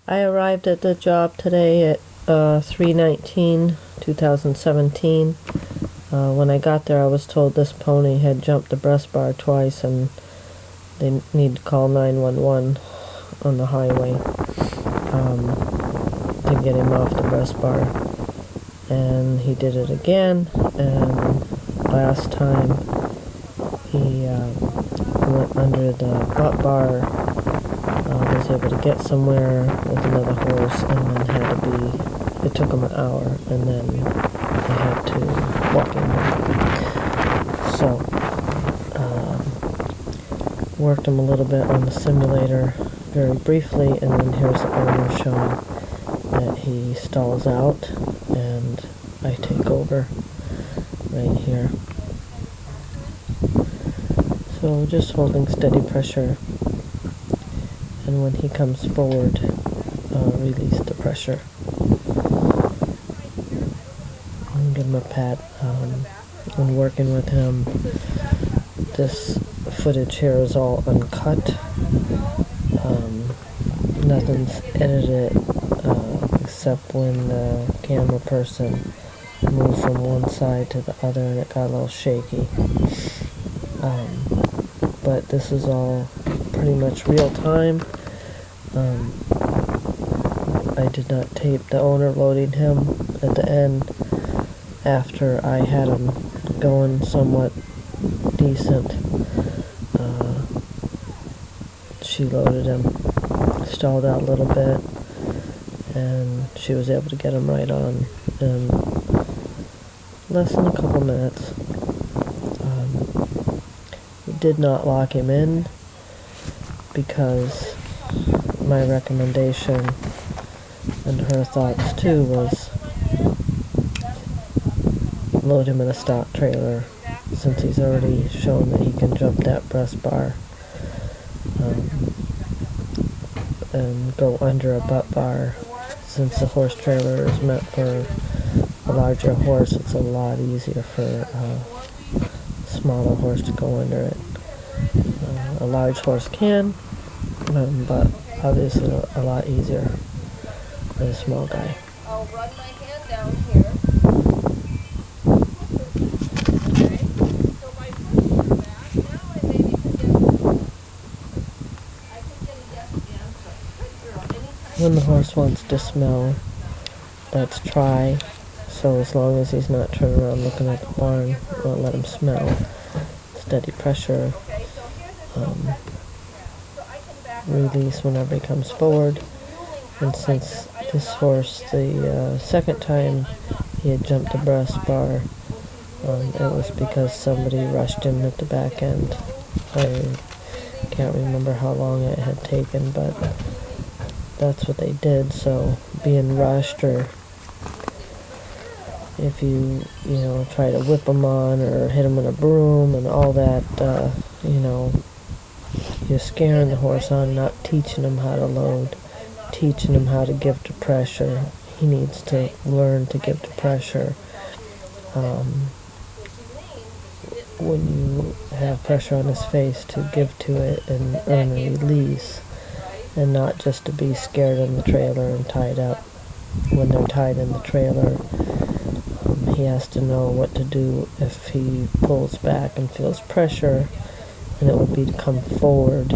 I arrived at the job today at 3/19/2017. When I got there, I was told this pony had jumped the breast bar twice and they need to call 911 on the highway to get him off the breast bar. And he did it again, and last time he went under the butt bar, was able to get somewhere with another horse, and then it took him an hour, and then they had to walk him home. So, worked him a little bit on the simulator very briefly, and then here's the owner showing that he stalls out, and I take over right here. So just holding steady pressure, and when he comes forward, release the pressure. And give him a pat. When working with him, this footage here is all uncut. Nothing's edited except when the camera person moved from one side to the other and it got a little shaky. But this is all pretty much real time. I did not tape the owner loading him at the end after I had him going somewhat decent. She loaded him, stalled out a little bit, and she was able to get him right on in less than a couple minutes. We did not lock him in because my recommendation and her thoughts too was load him in a stock trailer since he's already shown that he can jump that breast bar, and go under a butt bar. Since the horse trailer is meant for a larger horse, it's a lot easier for a smaller horse to go under it. A large horse can, but obviously a lot easier than a small guy. I'll run my hand down here. When the horse wants to smell, that's try. So as long as he's not turning around looking at the barn, we'll let him smell. Steady pressure. Release whenever he comes forward. And since this horse, the second time he had jumped the breast bar, it was because somebody rushed him at the back end. I can't remember how long it had taken, but that's what they did. So being rushed, or if you try to whip them on or hit them with a broom and all that, you're scaring the horse on, not teaching him how to load, teaching him how to give to pressure. He needs to learn to give to pressure. When you have pressure on his face, to give to it and earn a release, and not just to be scared in the trailer and tied up. When they're tied in the trailer, he has to know what to do if he pulls back and feels pressure, and it would be to come forward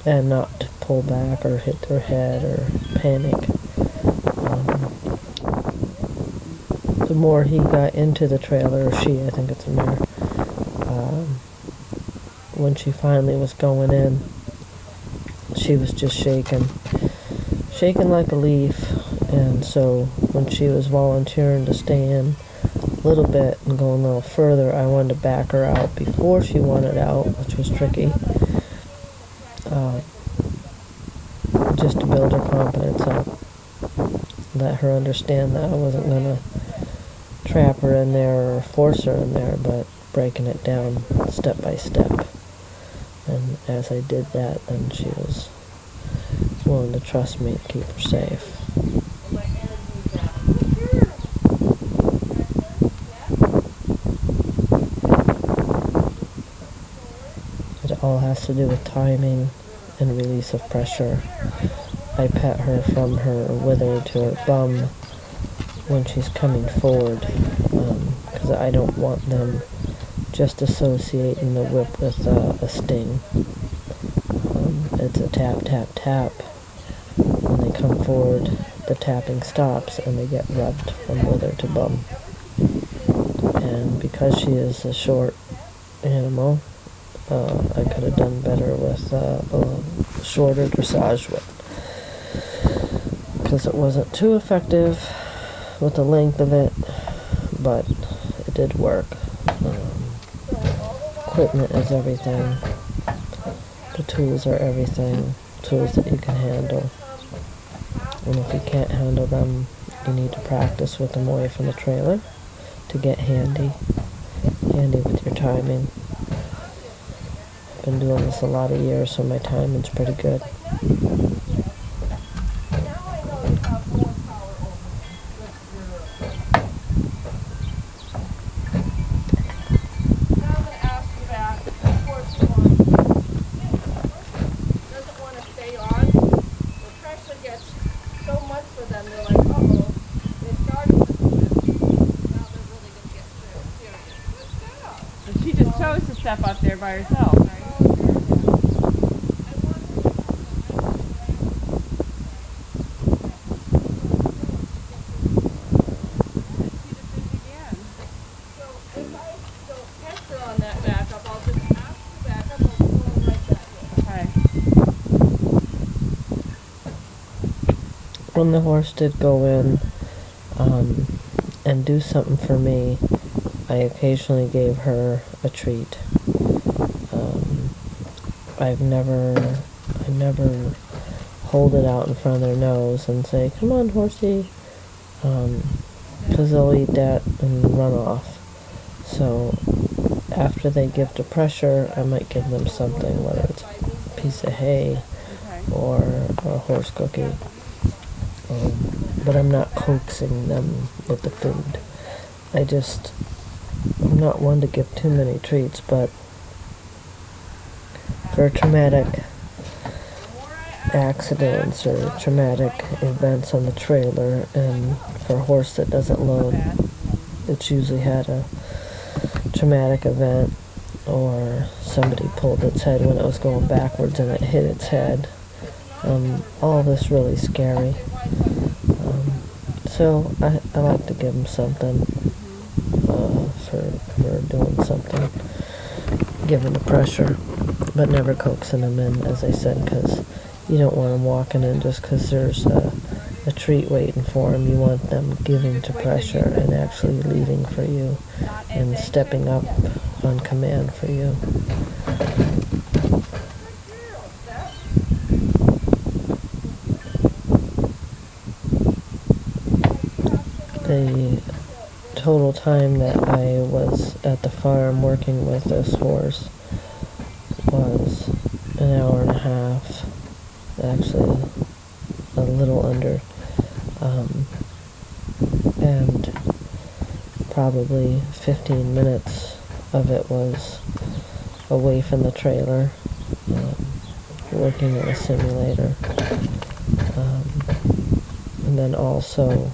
and not to pull back or hit their head or panic. The more he got into the trailer, or she, I think it's a mare, when she finally was going in, she was just shaking like a leaf. And so when she was volunteering to stay in a little bit and go a little further, I wanted to back her out before she wanted out, which was tricky, just to build her confidence up, let her understand that I wasn't going to trap her in there or force her in there, but breaking it down step by step. And as I did that, then she was willing to trust me to keep her safe. It all has to do with timing and release of pressure. I pet her from her wither to her bum when she's coming forward, because I don't want them just associating the whip with a sting. It's a tap, tap, tap. When they come forward, the tapping stops and they get rubbed from wither to bum. And because she is a short animal, I could have done better with a shorter dressage whip, because it wasn't too effective with the length of it, but it did work. Equipment is everything. The tools are everything. Tools that you can handle. And if you can't handle them, you need to practice with them away from the trailer to get handy with your timing. I've been doing this a lot of years, so my timing's pretty good. She just chose to step up there by herself, right? When the horse did go in and do something for me, I occasionally gave her a treat. I never hold it out in front of their nose and say, "Come on, horsey," because they'll eat that and run off. So after they give the pressure, I might give them something, whether it's a piece of hay or a horse cookie. But I'm not coaxing them with the food. I'm not one to give too many treats, but for traumatic accidents or traumatic events on the trailer, and for a horse that doesn't load, it's usually had a traumatic event, or somebody pulled its head when it was going backwards and it hit its head. All this really scary. So I like to give them something for doing something, giving the pressure, but never coaxing them in, as I said, because you don't want them walking in just because there's a treat waiting for them. You want them giving to pressure and actually leading for you and stepping up on command for you. The total time that I was at the farm working with this horse was an hour and a half, actually a little under, and probably 15 minutes of it was away from the trailer, working in a simulator, and then also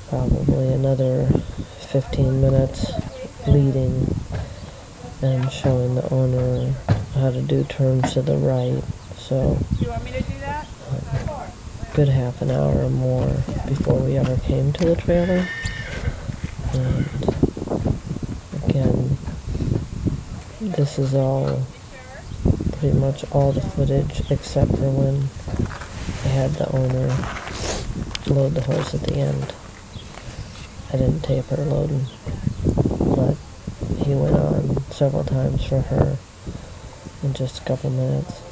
probably another 15 minutes leading and showing the owner how to do turns to the right. So Do you want me to do that? good half an hour or more before we ever came to the trailer. And again, this is all pretty much all the footage except for when I had the owner load the horse at the end. I didn't tape her loading, but he went on several times for her in just a couple minutes.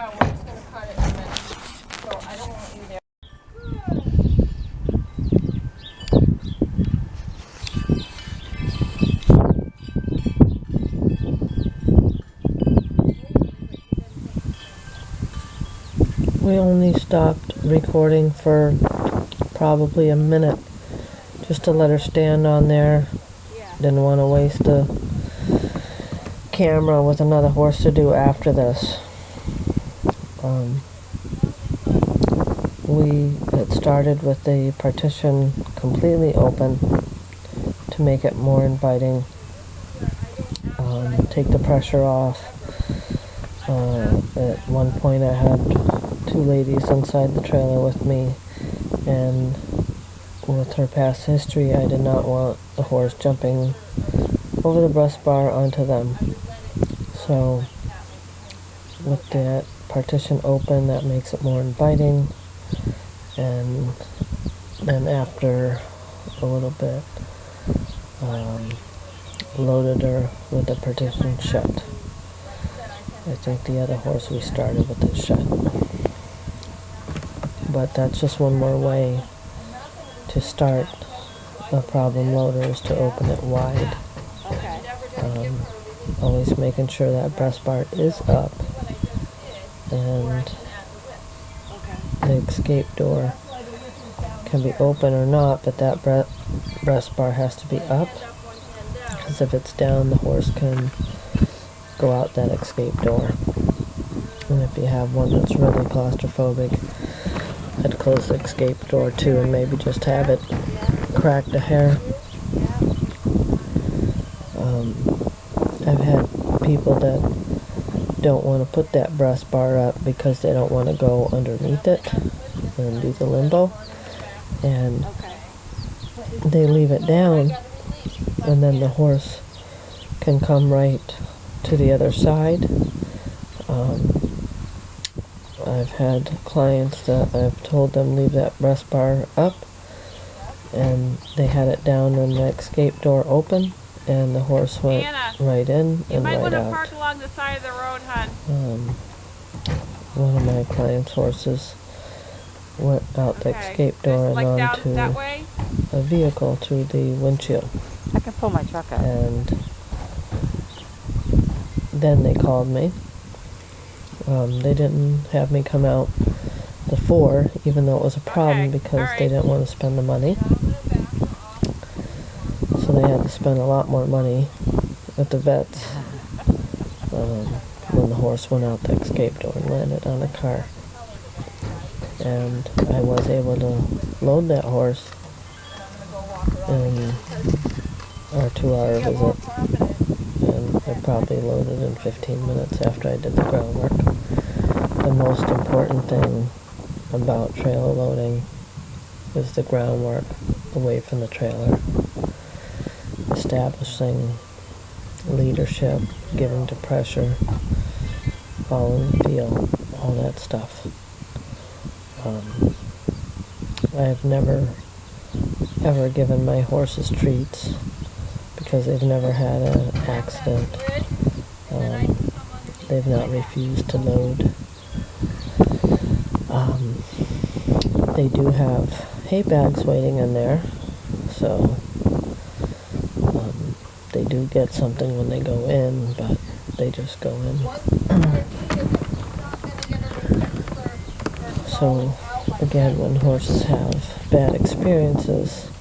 Yeah, we're just gonna cut it in a minute. So I don't want you there. We only stopped recording for probably a minute just to let her stand on there. Didn't want to waste the camera with another horse to do after this. We had started with the partition completely open to make it more inviting, take the pressure off. At one point I had two ladies inside the trailer with me, and with her past history I did not want the horse jumping over the breast bar onto them. So with that partition open, that makes it more inviting, and then after a little bit loaded her with the partition shut. I think the other horse we started with it shut. But that's just one more way to start a problem loader, is to open it wide. Always making sure that breast bar is up, and the escape door can be open or not, but that breast bar has to be up, because if it's down, the horse can go out that escape door. And if you have one that's really claustrophobic, I'd close the escape door too, and maybe just have it cracked a hair. I've had people that don't want to put that breast bar up because they don't want to go underneath it and do the limbo, and they leave it down, and then the horse can come right to the other side. I've had clients that I've told them leave that breast bar up, and they had it down and the escape door open, and the horse went right in and right out. You might want to park along the side of the road, hon. One of my clients' horses went out the escape door and onto a vehicle through the windshield. I can pull my truck out. And then they called me. They didn't have me come out before, even though it was a problem, because they didn't want to spend the money. So they had to spend a lot more money at the vets when the horse went out the escape door and landed on a car. And I was able to load that horse in our 2-hour visit, and I probably loaded in 15 minutes after I did the groundwork. The most important thing about trailer loading is the groundwork away from the trailer. Establishing leadership, giving to pressure, following the feel, all that stuff. I've never ever given my horses treats because they've never had an accident. They've not refused to load. They do have hay bags waiting in there, so they do get something when they go in, but they just go in. So again, when horses have bad experiences,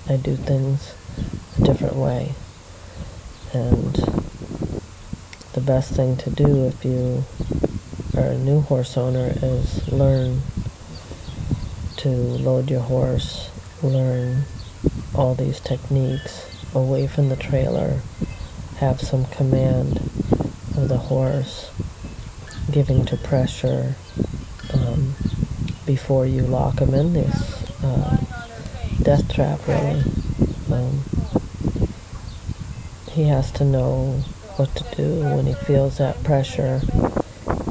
I do things a different way. And the best thing to do if you are a new horse owner is learn to load your horse, learn all these techniques away from the trailer, have some command of the horse, giving to pressure before you lock him in this death trap, really. He has to know what to do when he feels that pressure,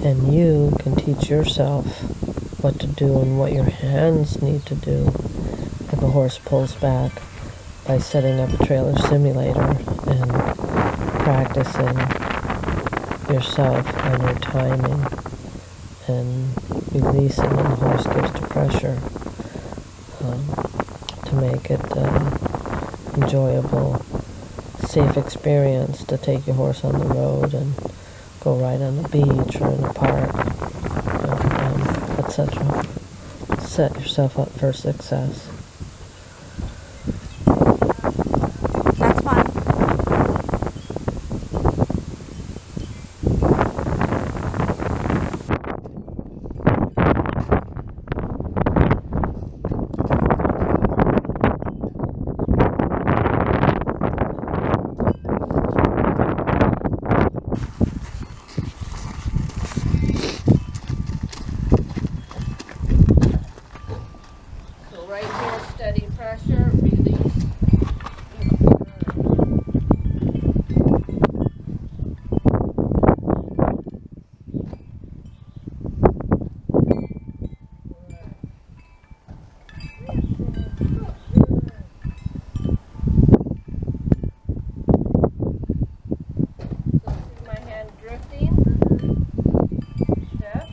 and you can teach yourself what to do and what your hands need to do if a horse pulls back, by setting up a trailer simulator and practicing yourself and your timing and releasing, and the horse gives to pressure to make it enjoyable, safe experience to take your horse on the road and go ride on the beach or in a park, etc. Set yourself up for success. That's fun. So right here, steady pressure, release. So see my hand drifting? Step.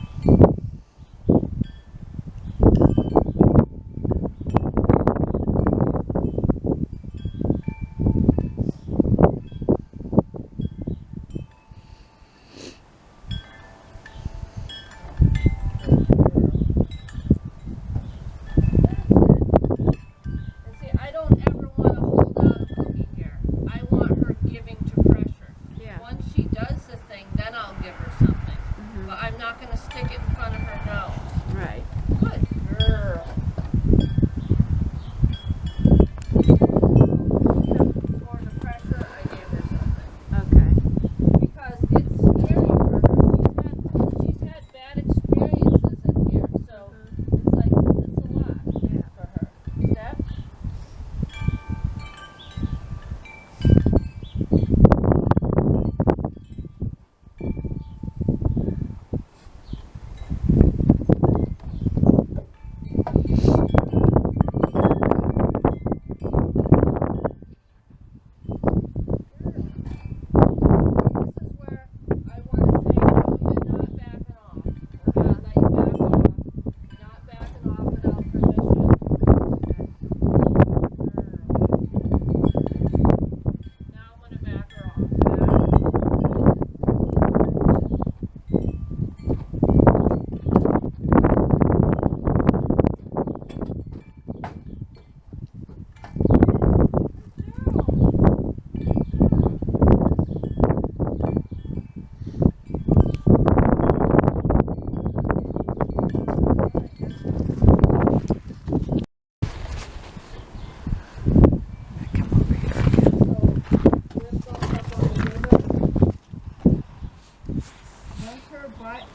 Right. Good girl. For the pressure, I gave her something. Okay. Because it's scary for her. She's had bad experiences in here, so it's like, it's a lot for her. Step.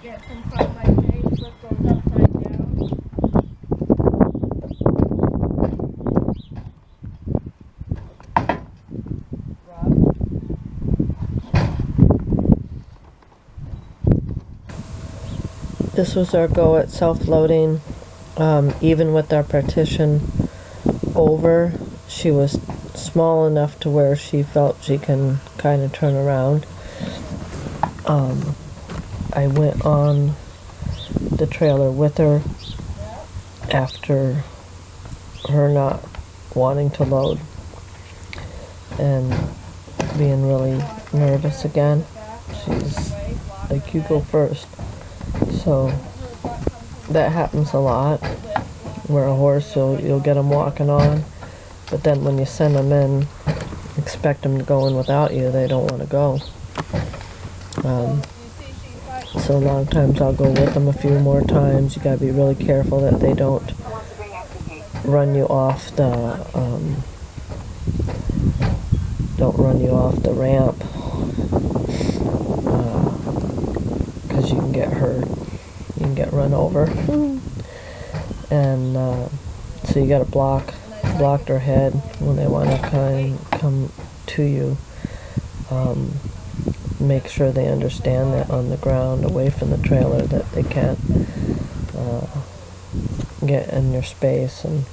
Gets in front of my face, foot goes upside down. Rub. This was our go at self-loading. Even with our partition over, she was small enough to where she felt she can kind of turn around. I went on the trailer with her after her not wanting to load and being really nervous again. She's like, you go first. So that happens a lot, where a horse, you'll get them walking on, but then when you send them in, expect them to go in without you, they don't want to go. So a lot of times I'll go with them a few more times. You gotta be really careful that they don't run you off the ramp, because you can get hurt. You can get run over. And so you gotta block their head when they want to come to you. Make sure they understand that on the ground, away from the trailer, that they can't get in your space and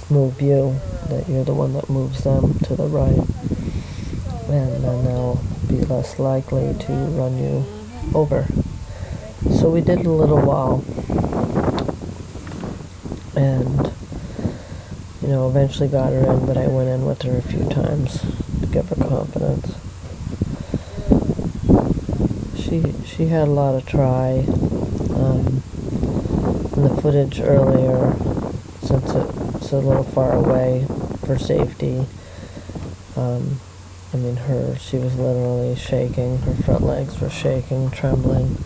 move you, that you're the one that moves them to the right. And then they'll be less likely to run you over. So we did a little while, and eventually got her in, but I went in with her a few times to give her confidence. She had a lot of try. In the footage earlier, since it's a little far away for safety, she was literally shaking. Her front legs were shaking, trembling,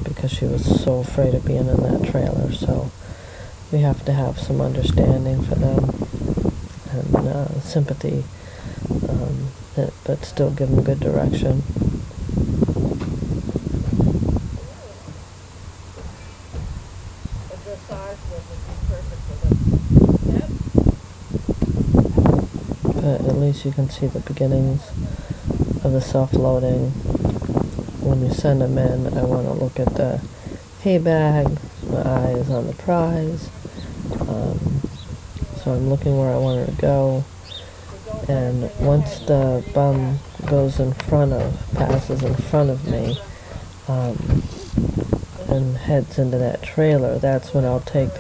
because she was so afraid of being in that trailer. So we have to have some understanding for them and sympathy, but still give them good direction. But at least you can see the beginnings of the self-loading. When you send them in, I want to look at the hay bag, my eye is on the prize. So I'm looking where I want her to go. And once the bum passes in front of me, and heads into that trailer, that's when I'll take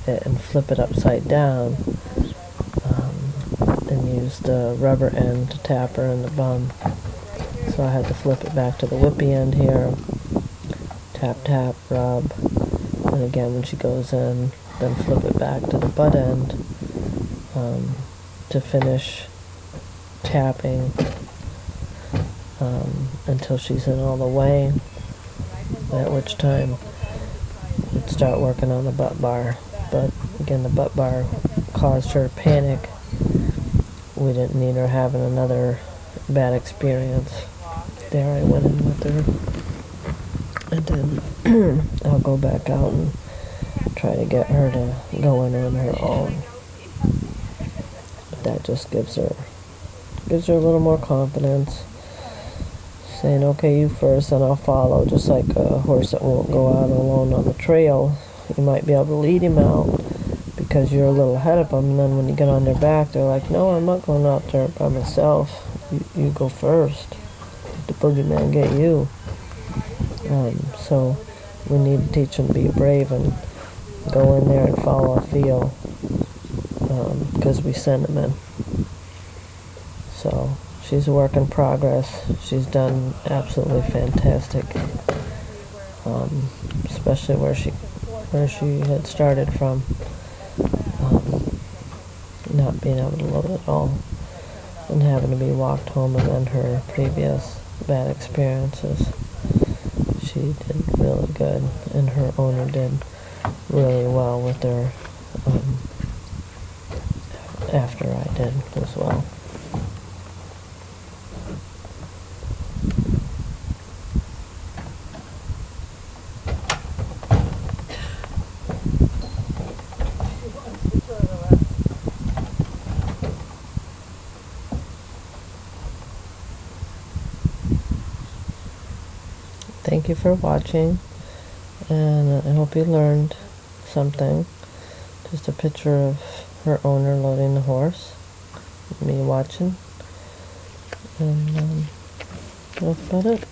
it and flip it upside down, and use the rubber end to tap her in the bum. So I had to flip it back to the whippy end here, tap, tap, rub, and again when she goes in, then flip it back to the butt end, to finish tapping until she's in all the way, at which time we'd start working on the butt bar. But again, the butt bar caused her panic. We didn't need her having another bad experience. There I went in with her, and then I'll go back out and try to get her to go in on her own. But that just gives her a little more confidence, saying, okay, you first and I'll follow. Just like a horse that won't go out alone on the trail, you might be able to lead him out because you're a little ahead of them, and then when you get on their back, they're like, no, I'm not going out there by myself. You go first. The boogeyman get you. So we need to teach them to be brave and go in there and follow a feel, because we send them in. So she's a work in progress. She's done absolutely fantastic, especially where she had started from, not being able to load at all and having to be walked home, and then her previous bad experiences. She did really good, and her owner did really well with her, after I did as well. Thank you for watching, and I hope you learned something. Just a picture of her owner loading the horse, me watching, and that's about it.